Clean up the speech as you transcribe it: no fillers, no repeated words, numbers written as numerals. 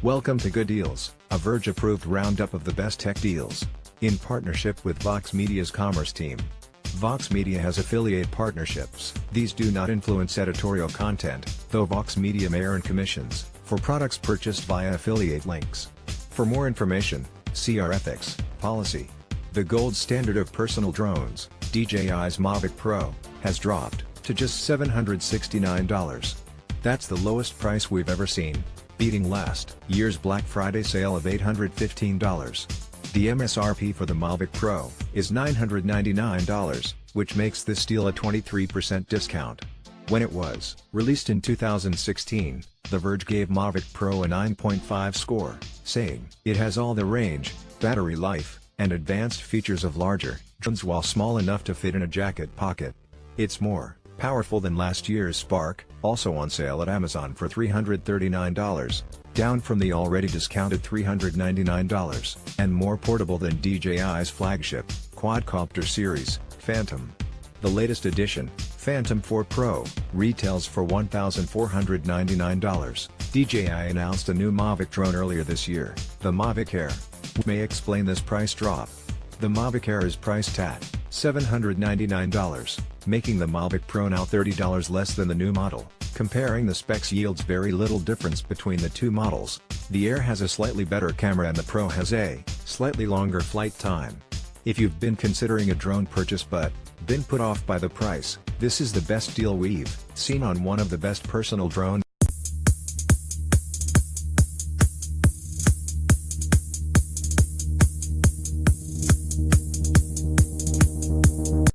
Welcome to Good Deals, a Verge-approved roundup of the best tech deals. In partnership with Vox Media's commerce team. Vox Media has affiliate partnerships. These do not influence editorial content, though Vox Media may earn commissions for products purchased via affiliate links. For more information, see our ethics policy. The gold standard of personal drones, DJI's Mavic Pro, has dropped to just $769. That's the lowest price we've ever seen, beating last year's Black Friday sale of $815. The MSRP for the Mavic Pro is $999, which makes this deal a 23% discount. When it was released in 2016, The Verge gave Mavic Pro a 9.5 score, saying, "It has all the range, battery life, and advanced features of larger drones while small enough to fit in a jacket pocket. It's more powerful than last year's Spark, also on sale at Amazon for $339, down from the already discounted $399, and more portable than DJI's flagship quadcopter series, Phantom. The latest edition, Phantom 4 Pro, retails for $1,499. DJI announced a new Mavic drone earlier this year, the Mavic Air. May explain this price drop. The Mavic Air is priced at $799, making the Mavic Pro now $30 less than the new model. Comparing the specs yields very little difference between the two models. The Air has a slightly better camera and the Pro has a slightly longer flight time. If you've been considering a drone purchase but been put off by the price, this is the best deal we've seen on one of the best personal drone